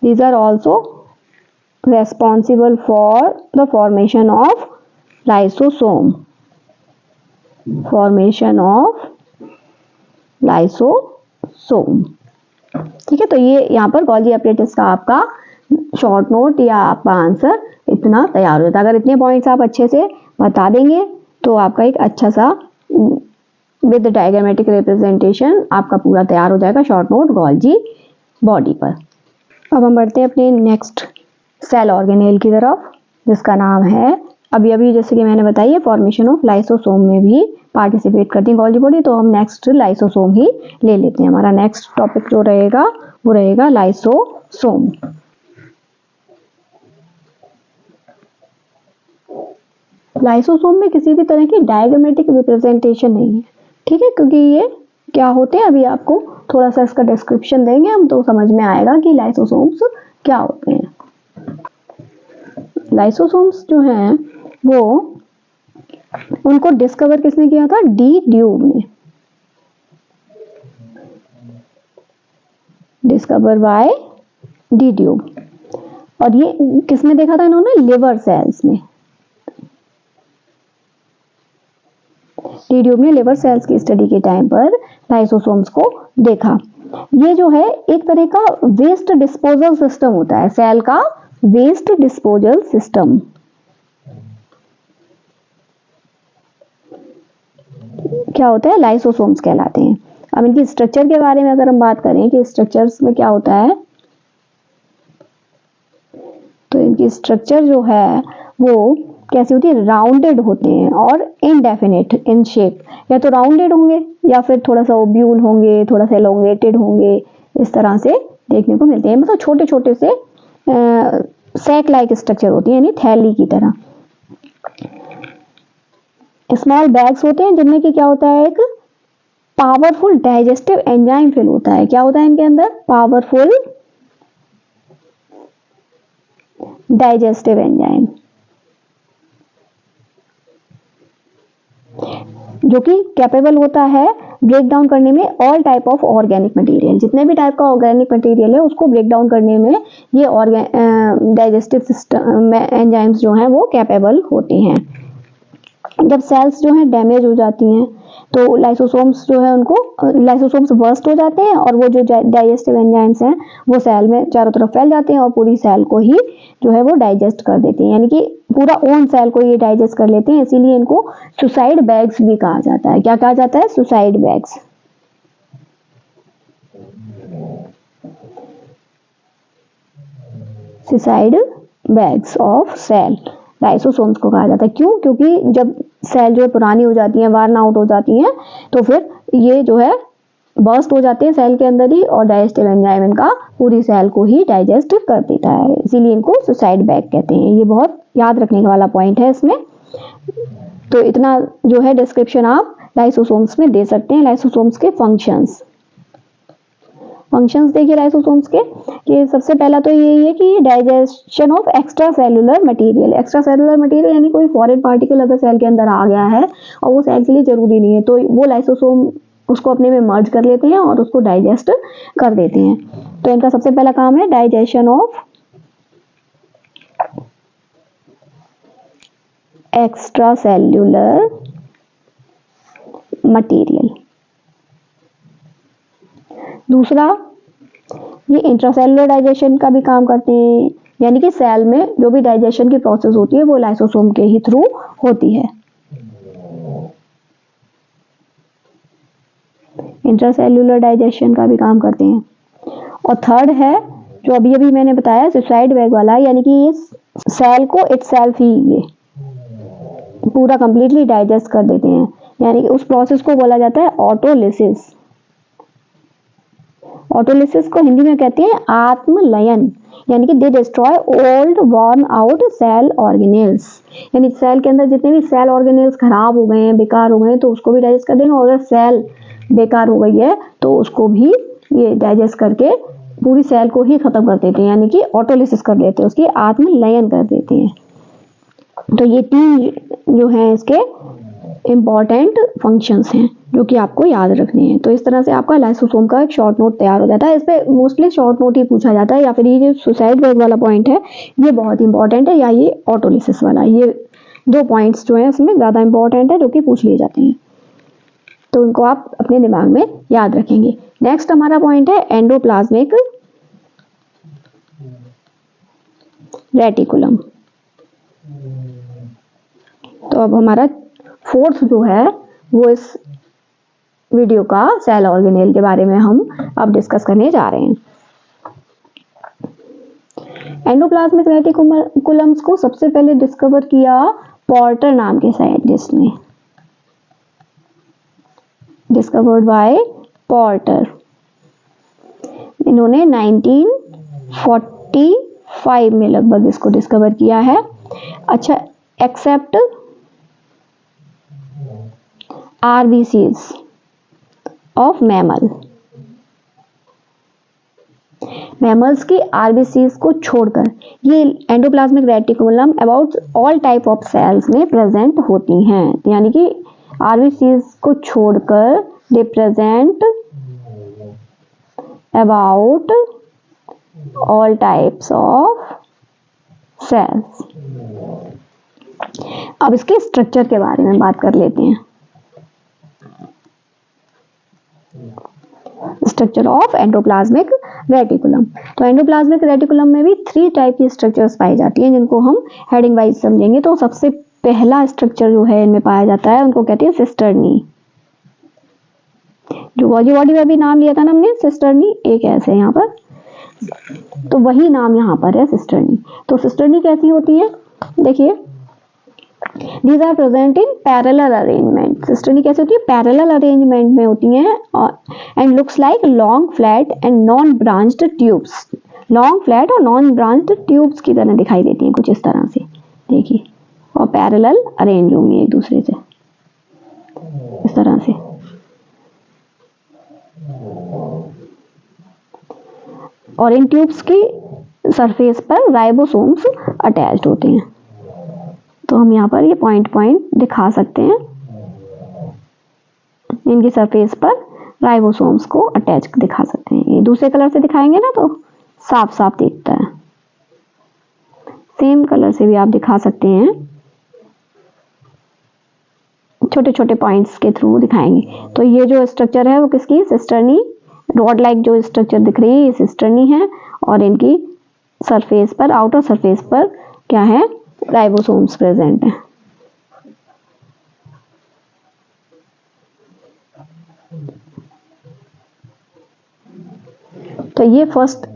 These are also responsible for the formation of lysosome. Formation of lysosome. ठीक है, तो ये यहाँ पर गोल्गी एपरेटस का आपका शॉर्ट नोट या आपका आंसर इतना तैयार हो जाता है। अगर इतने पॉइंट्स आप अच्छे से बता देंगे तो आपका एक अच्छा सा विद डायग्रामेटिक रिप्रेजेंटेशन आपका पूरा तैयार हो जाएगा शॉर्ट नोट गोल्गी बॉडी पर। अब हम बढ़ते हैं अपने नेक्स्ट सेल ऑर्गेनेल की तरफ, जिसका नाम है, अभी जैसे कि मैंने बताई है, फॉर्मेशन ऑफ लाइसोसोम में भी पार्टिसिपेट करती है गोल्गी बॉडी। तो हम नेक्स्ट लाइसोसोम ही ले लेते हैं। हमारा नेक्स्ट टॉपिक जो रहेगा वो रहेगा लाइसोसोम। लाइसोसोम में किसी भी तरह की डायग्रामेटिक रिप्रेजेंटेशन नहीं है। ठीक है, क्योंकि ये क्या होते हैं अभी आपको थोड़ा सा इसका डिस्क्रिप्शन देंगे हम तो समझ में आएगा कि लाइसोसोम्स क्या होते हैं। लाइसोसोम्स जो हैं वो, उनको डिस्कवर किसने किया था, डी ड्यूब ने। Discover by D dupe. और ये किसमें देखा था इन्होंने, लिवर सेल्स में। डी ड्यूब ने लिवर सेल्स की स्टडी के टाइम पर लाइसोसोम्स को देखा। ये जो है एक तरह का वेस्ट डिस्पोजल सिस्टम होता है, सेल का वेस्ट डिस्पोजल सिस्टम। क्या होता है, लाइसोसोम्स कहलाते हैं। अब इनकी स्ट्रक्चर के बारे में अगर हम बात करें कि स्ट्रक्चर्स में क्या होता है, तो इनकी स्ट्रक्चर जो है वो कैसी होती है, राउंडेड होते हैं और इनडेफिनिट इन शेप। या तो राउंडेड होंगे या फिर थोड़ा सा ओब्यूल होंगे, थोड़ा सा एलोंगेटेड होंगे, इस तरह से देखने को मिलते हैं। मतलब छोटे छोटे से सैक लाइक स्ट्रक्चर होती है, यानी थैली की तरह। स्मॉल बैग्स होते हैं जिनमें कि क्या होता है, एक पावरफुल डाइजेस्टिव एंजाइम फिल होता है। क्या होता है इनके अंदर, पावरफुल डाइजेस्टिव एंजाइम, जो कि कैपेबल होता है ब्रेक डाउन करने में all type of organic material. जितने भी टाइप का ऑर्गेनिक मटेरियल है उसको ब्रेक डाउन करने में ये डाइजेस्टिव सिस्टम एंजाइम्स जो हैं वो कैपेबल होते हैं। जब सेल्स जो हैं डैमेज हो जाती हैं तो लाइसोसोम्स जो है उनको, लाइसोसोम्स बर्स्ट हो जाते हैं और वो जो डाइजेस्टिव एंजाइम्स हैं वो सेल में चारों तरफ फैल जाते हैं और पूरी सेल को ही जो है वो डाइजेस्ट कर देते हैं, यानी कि पूरा ओन सेल को ये डाइजेस्ट कर लेते हैं। इसीलिए इनको सुसाइड बैग्स भी कहा जाता है। क्या कहा जाता है, suicide bags. Suicide bags of cell lysosomes को कहा जाता है। क्यों, क्योंकि जब सेल जो पुरानी हो जाती हैं, वार्न आउट हो जाती हैं, तो फिर ये जो है बर्स्ट हो जाते हैं सेल के अंदर ही और डाइजेस्टिव एंजाइम इनका पूरी सेल को ही डाइजेस्ट कर देता है। इसीलिए इनको सुसाइड बैग कहते हैं। ये बहुत याद रखने वाला पॉइंट है इसमें। तो इतना जो है डिस्क्रिप्शन आप लाइसोसोम्स में दे सकते हैं, लाइसोसोम्स के फंक्शंस। फंक्शंस देखिए लाइसोसोम्स के, कि सबसे पहला तो यही है कि digestion of extra cellular material. Extra cellular material यानी कोई फॉरेन पार्टिकल अगर सेल के अंदर आ गया है और वो सेल के लिए जरूरी नहीं है, तो वो लाइसोसोम उसको अपने में मर्ज कर लेते हैं और उसको डाइजेस्ट कर देते हैं। तो इनका सबसे पहला काम है digestion of extra cellular material. दूसरा, ये इंट्रासेलुलर डाइजेशन का भी काम करते हैं, यानी कि सेल में जो भी डाइजेशन की प्रोसेस होती है वो लाइसोसोम के ही थ्रू होती है। इंट्रासेलुलर डाइजेशन का भी काम करते हैं। और थर्ड है जो अभी अभी मैंने बताया सुसाइड बैग वाला, यानी कि ये सेल को इटसेल्फ ही ये पूरा कंप्लीटली डाइजेस्ट कर देते हैं, यानी कि उस प्रोसेस को बोला जाता है ऑटोलिसिस। ऑटोलिसिस को हिंदी में कहते हैं आत्मलयन, यानी कि they destroy old worn out cell organelles, यानी सेल के अंदर जितने भी सेल ऑर्गेनेल्स खराब हो गए हैं, बेकार हो गए हैं, तो उसको भी डाइजेस्ट कर देंगे। और अगर सेल बेकार हो गई है तो उसको भी ये डाइजेस्ट करके पूरी सेल को ही खत्म कर देते हैं, यानी कि ऑटोलिसिस कर देते हैं, उसकी आत्मलयन कर देते हैं। तो ये तीन जो है इसके इम्पॉर्टेंट फंक्शंस हैं जो कि आपको याद रखने हैं। तो इस तरह से आपका लाइसोसोम का एक शॉर्ट नोट तैयार हो जाता है। इस पे मोस्टली शॉर्ट नोट ही पूछा जाता है, या फिर ये जो सुसाइड बैग वाला पॉइंट है ये बहुत इंपॉर्टेंट है, या ये ऑटोलिसिस वाला, ये दो पॉइंट्स जो है इसमें ज़्यादा इंपॉर्टेंट है जो कि पूछ लिए जाते हैं, तो उनको आप अपने दिमाग में याद रखेंगे। नेक्स्ट हमारा पॉइंट है एंडोप्लाज्मिक रेटिकुलम। तो अब हमारा फोर्थ जो है वो इस वीडियो का सेल ऑर्गेनेल के बारे में हम अब डिस्कस करने जा रहे हैं। एंडोप्लाज्मिक रेटिकुलम्स को सबसे पहले डिस्कवर किया पोर्टर नाम के साइंटिस्ट ने, डिस्कवर्ड बाय पोर्टर। इन्होंने 1945 में लगभग इसको डिस्कवर किया है। अच्छा, except RBCs of mammal, mammals की RBCs को छोड़कर ये endoplasmic reticulum about all type of cells में प्रेजेंट होती हैं, यानी कि RBCs को छोड़कर they present about all types of cells. अब इसके स्ट्रक्चर के बारे में बात कर लेते हैं। Structure of endoplasmic reticulum. तो एंडोप्लाज्मिक रेटिकुलम में भी 3 टाइप की स्ट्रक्चर्स पाई जाती हैं, जिनको हम हेडिंग वाइज समझेंगे। तो सबसे पहला स्ट्रक्चर जो है इनमें पाया जाता है उनको कहते हैं सिस्टर्नी। जो गॉल्गी बॉडी में भी नाम लिया था ना हमने सिस्टर्नी, एक ऐसे यहाँ पर, तो वही नाम यहाँ पर है सिस्टर्नी। तो सिस्टर्नी कैसी होती है, देखिए These are present in parallel arrangement। Cisternae कैसे होती है, पैरेलल अरेंजमेंट में होती हैं, and looks like long flat and non branched tubes। Long flat और नॉन ब्रांच्ड ट्यूब्स की तरह दिखाई देती हैं कुछ इस तरह से, देखिए, और पैरेलल अरेंज होंगी एक दूसरे से इस तरह से। और इन ट्यूब्स की सरफेस पर राइबोसोम्स अटैच्ड होते हैं। तो हम यहाँ पर ये पॉइंट दिखा सकते हैं, इनकी सरफेस पर राइबोसोम्स को अटैच दिखा सकते हैं। ये दूसरे कलर से दिखाएंगे ना तो साफ साफ दिखता है, सेम कलर से भी आप दिखा सकते हैं, छोटे छोटे पॉइंट्स के थ्रू दिखाएंगे। तो ये जो स्ट्रक्चर है वो किसकी, सिस्टर्नी, रॉड लाइक जो स्ट्रक्चर दिख रही है ये सिस्टर्नी है, और इनकी सरफेस पर, आउटर सरफेस पर क्या है, राइबोसोम्स प्रेजेंट है। तो ये फर्स्ट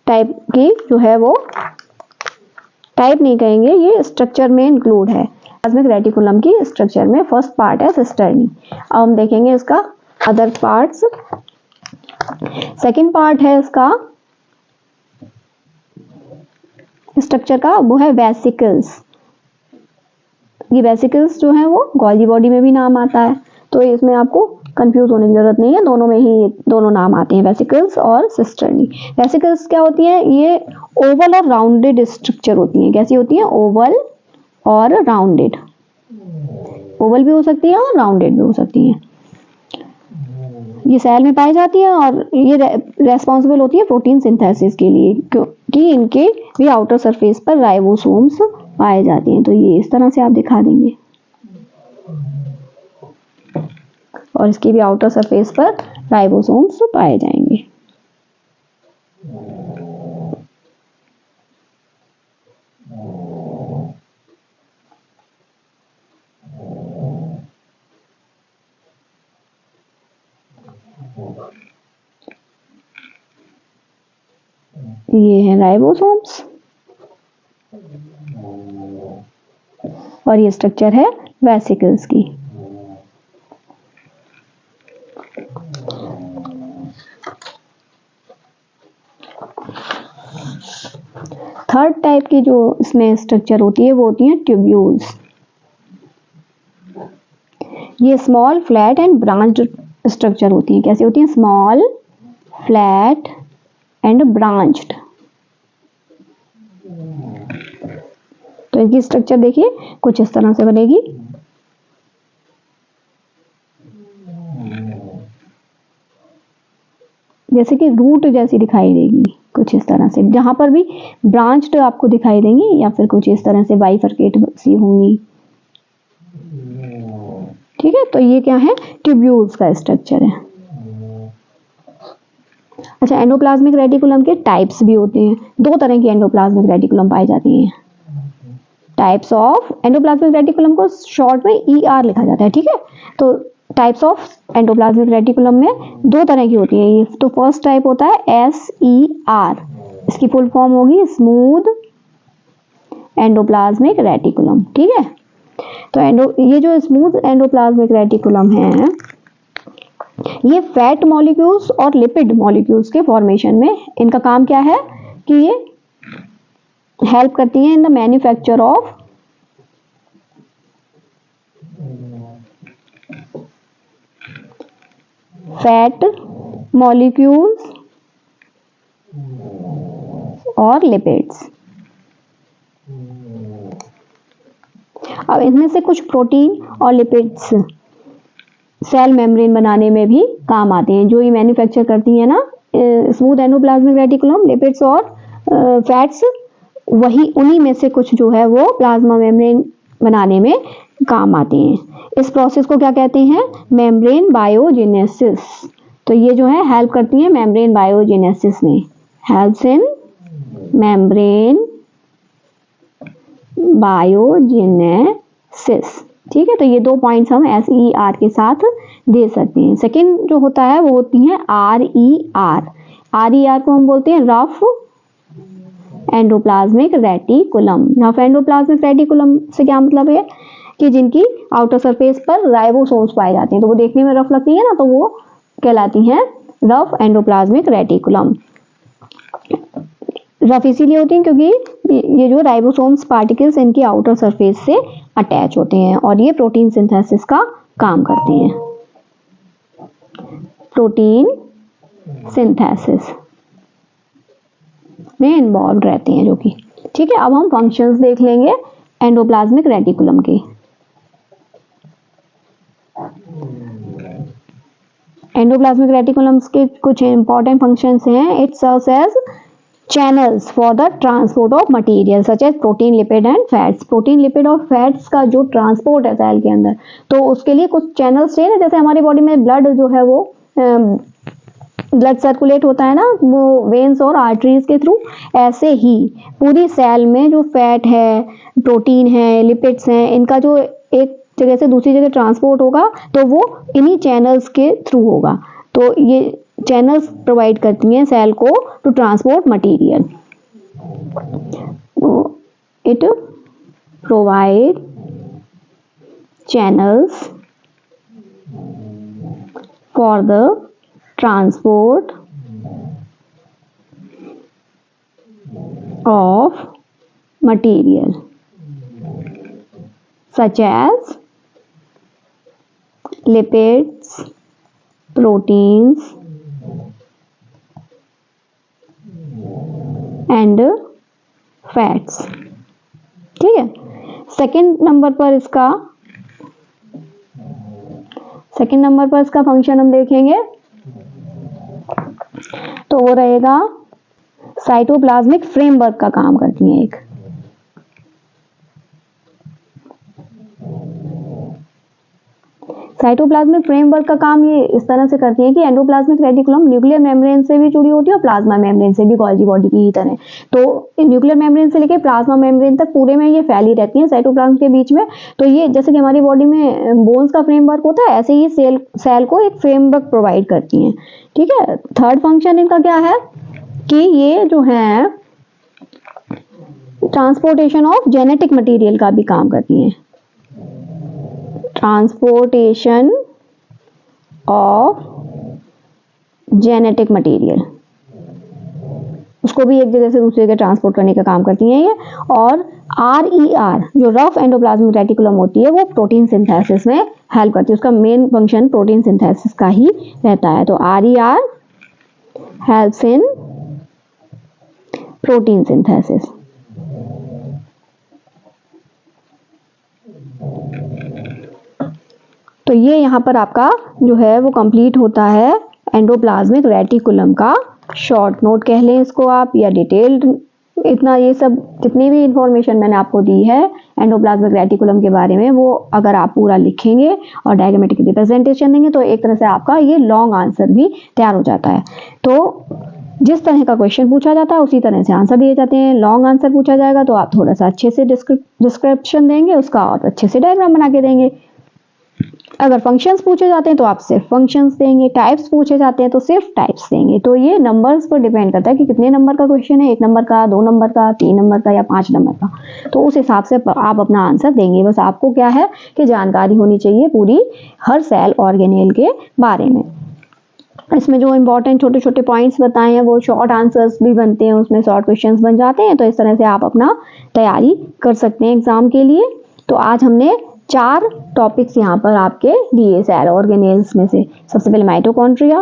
टाइप की जो है वो, टाइप नहीं कहेंगे, ये स्ट्रक्चर में इंक्लूड है। प्लाज्मिक रेटिकुलम की स्ट्रक्चर में फर्स्ट पार्ट है सिस्टर्नी। अब हम देखेंगे इसका अदर पार्ट्स। सेकंड पार्ट है इसका स्ट्रक्चर का, वो है वेसिकल्स। ये वेसिकल्स जो है वो गॉल्गी बॉडी में भी नाम आता है। तो इसमें आपको कंफ्यूज होने की जरूरत नहीं है, दोनों में ही दोनों नाम आते हैं, वेसिकल्स और सिस्टर्नी। वेसिकल्स क्या होती हैं, ये ओवल और राउंडेड स्ट्रक्चर होती हैं। कैसी होती हैं, ओवल और राउंडेड, ओवल भी हो सकती है और राउंडेड भी हो सकती हैं। ये सेल में पाई जाती है और ये रेस्पॉन्सिबल होती है प्रोटीन सिंथेसिस के लिए, क्योंकि इनके भी आउटर सरफेस पर राइबोसोम्स पाए जाते हैं। तो ये इस तरह से आप दिखा देंगे, और इसकी भी आउटर सरफेस पर राइबोसोम्स पाए जाएंगे। ये है राइबोसोम्स और ये स्ट्रक्चर है वेसिकल्स की। थर्ड टाइप की जो इसमें स्ट्रक्चर होती है वो होती है ट्यूब्यूल्स। ये small flat and branched structure होती है। कैसी होती है, स्मॉल फ्लैट एंड ब्रांच्ड। तो इनकी स्ट्रक्चर देखिए कुछ इस तरह से बनेगी। जैसे कि रूट जैसी दिखाई देगी कुछ इस तरह से, जहां पर भी ब्रांच्ड आपको दिखाई देंगी या फिर कुछ इस तरह से बाइफरकेट सी होंगी। ठीक है, तो ये क्या है, ट्यूब्यूल्स का स्ट्रक्चर है। अच्छा, एंडोप्लाज्मिक रेटिकुलम के टाइप्स भी होते हैं। दो तरह की एंडोप्लाज्मिक रेटिकुलम पाई जाती हैं। टाइप्स ऑफ एंडोप्लाज्मिक रेटिकुलम को शॉर्ट में ER लिखा जाता है। ठीक है, तो टाइप्स ऑफ एंडोप्लाज्मिक रेटिकुलम में दो तरह की होती है। ये तो फर्स्ट टाइप होता है SER, इसकी फुल फॉर्म होगी स्मूथ एंडोप्लाज्मिक रेटिकुलम। ठीक है, तो ये जो स्मूथ एंडोप्लाज्मिक रेटिकुलम है, ये फैट मॉलिक्यूल्स और लिपिड मॉलिक्यूल्स के फॉर्मेशन में इनका काम क्या है कि ये हेल्प करती हैं in the manufacture of fat molecules और लिपिड्स। अब इनमें से कुछ प्रोटीन और लिपिड्स सेल मेम्ब्रेन बनाने में भी काम आते हैं। जो ये मैन्युफैक्चर करती है ना स्मूथ एंडोप्लाज्मिक रेटिकुलम, लिपिड्स और फैट्स, वही उन्हीं में से कुछ जो है वो प्लाज्मा मेम्ब्रेन बनाने में काम आते हैं। इस प्रोसेस को क्या कहते हैं, मेम्ब्रेन बायोजेनेसिस। तो ये जो है हेल्प करती हैं मेम्ब्रेन बायोजेनेसिस में, हेल्प्स इन मेम्ब्रेन बायोजेनेसिस। ठीक है, तो ये दो पॉइंट्स हम SER के साथ दे सकते हैं। सेकेंड जो होता है वो होती है RER। RER को हम बोलते हैं rough endoplasmic reticulum. Rough endoplasmic reticulum से क्या मतलब है कि जिनकी आउटर सरफेस पर राइबोसोम्स पाए जाते हैं, तो वो देखने में रफ लगती है ना, तो वो कहलाती हैं रफ एंडोप्लाज्मिक रेटिकुलम। रफ इसीलिए होती हैं क्योंकि ये जो राइबोसोम्स पार्टिकल्स इनकी आउटर सरफेस से अटैच होते हैं और ये प्रोटीन सिंथेसिस का काम करते हैं, प्रोटीन सिंथेसिस में इन्वॉल्व रहते हैं जो कि। ठीक है, अब हम फंक्शंस देख लेंगे एंडोप्लाज्मिक रेटिकुलम के। एंडोप्लाज्मिक रेटिकुलम्स के कुछ इंपॉर्टेंट फंक्शंस हैं। It serves as channels for the transport of material such as protein, lipid and fats. Protein, lipid और फैट्स का जो ट्रांसपोर्ट है सेल के अंदर, तो उसके लिए कुछ चैनल्स चाहिए ना। जैसे हमारी बॉडी में ब्लड जो है वो ब्लड सर्कुलेट होता है ना, वो वेन्स और आर्टरीज के थ्रू, ऐसे ही पूरी सेल में जो फैट है, प्रोटीन है, लिपिड्स हैं, इनका जो एक जगह से दूसरी जगह ट्रांसपोर्ट होगा तो वो इन्हीं चैनल्स के थ्रू होगा। तो ये चैनल्स प्रोवाइड करती हैं सेल को to transport material. It provide channels for the transport of material such as lipids, proteins and fats. ठीक है, सेकेंड नंबर पर इसका फंक्शन हम देखेंगे तो वो रहेगा साइटोप्लाज्मिक फ्रेमवर्क का काम करती है एक। साइटोप्लाज्मिक फ्रेमवर्क का काम ये इस तरह से करती है कि एंडोप्लाज्मिक रेटिकुलम न्यूक्लियर मेम्ब्रेन से भी जुड़ी होती है और प्लाज्मा मेम्ब्रेन से भी, गोल्जी बॉडी की ही तरह। तो न्यूक्लियर मेम्ब्रेन से लेकर प्लाज्मा मेम्ब्रेन तक पूरे में ये फैली रहती है साइटोप्लाज्म के बीच में। तो ये जैसे कि हमारी बॉडी में बोन्स का फ्रेमवर्क होता है, ऐसे ही सेल को एक फ्रेमवर्क प्रोवाइड करती हैं। ठीक है, थर्ड फंक्शन इनका क्या है कि ये जो है ट्रांसपोर्टेशन ऑफ जेनेटिक मटेरियल का भी काम करती हैं। ट्रांसपोर्टेशन ऑफ जेनेटिक मटेरियल, उसको भी एक जगह से दूसरी जगह ट्रांसपोर्ट करने का काम करती हैं ये। और RER जो रफ एंडोप्लाज्मिक रेटिकुलम होती है वो प्रोटीन सिंथेसिस में हेल्प करती है, उसका मेन फंक्शन प्रोटीन सिंथेसिस का ही रहता है। तो RER helps in protein synthesis. तो ये यहाँ पर आपका जो है वो कंप्लीट होता है एंडोप्लाज्मिक रेटिकुलम का शॉर्ट नोट कह लें इसको आप, या डिटेल्ड। इतना ये सब जितनी भी इंफॉर्मेशन मैंने आपको दी है एंडोप्लाज्मिक रेटिकुलम के बारे में, वो अगर आप पूरा लिखेंगे और डायग्रामेटिक रिप्रेजेंटेशन देंगे तो एक तरह से आपका ये लॉन्ग आंसर भी तैयार हो जाता है। तो जिस तरह का क्वेश्चन पूछा जाता है उसी तरह से आंसर दिए जाते हैं। लॉन्ग आंसर पूछा जाएगा तो आप थोड़ा सा अच्छे से डिस्क्रिप्शन देंगे उसका और अच्छे से डायग्राम बना के देंगे। अगर फंक्शंस पूछे जाते हैं तो आप सिर्फ फंक्शंस देंगे, टाइप्स पूछे जाते हैं तो सिर्फ टाइप्स देंगे। तो ये नंबर्स पर डिपेंड करता है कि कितने नंबर का क्वेश्चन है, 1 नंबर का, 2 नंबर का, 3 नंबर का या 5 नंबर का। तो उस हिसाब से आप अपना आंसर देंगे। बस आपको क्या है कि जानकारी होनी चाहिए पूरी हर सेल ऑर्गेनेल के बारे में। इसमें जो इंपॉर्टेंट छोटे छोटे पॉइंट्स बताए हैं वो शॉर्ट आंसर्स भी बनते हैं, उसमें शॉर्ट क्वेश्चंस बन जाते हैं। तो इस तरह से आप अपना तैयारी कर सकते हैं एग्जाम के लिए। तो आज हमने 4 टॉपिक्स यहाँ पर आपके दिए सेल ऑर्गेनेल्स में से। सबसे पहले mitochondria,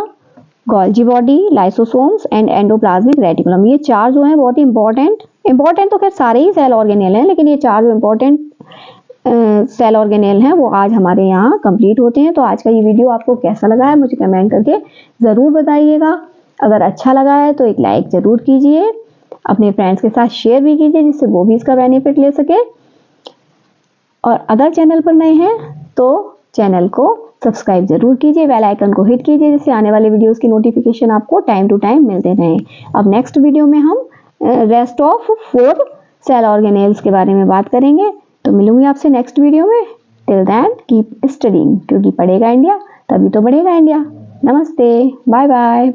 Golgi body, lysosomes and endoplasmic reticulum. ये 4 जो हैं बहुत ही इंपॉर्टेंट तो खैर सारे ही सेल ऑर्गेनेल हैं, लेकिन ये 4 जो इंपॉर्टेंट सेल ऑर्गेनेल हैं वो आज हमारे यहाँ कंप्लीट होते हैं। तो आज का ये वीडियो आपको कैसा लगा है मुझे कमेंट करके ज़रूर बताइएगा। अगर अच्छा लगा है तो एक लाइक ज़रूर कीजिए, अपने फ्रेंड्स के साथ शेयर भी कीजिए जिससे वो भी इसका बेनिफिट ले सके। और अगर चैनल पर नए हैं तो चैनल को सब्सक्राइब जरूर कीजिए, बेल आइकन को हिट कीजिए जिससे आने वाले वीडियोस की नोटिफिकेशन आपको टाइम टू टाइम मिलते रहें। अब नेक्स्ट वीडियो में हम रेस्ट ऑफ 4 सेल ऑर्गेनेल्स के बारे में बात करेंगे। तो मिलूंगी आपसे नेक्स्ट वीडियो में। टिल देन कीप स्टडीइंग, क्योंकि पढ़ेगा इंडिया तभी तो बढ़ेगा इंडिया। नमस्ते, बाय बाय।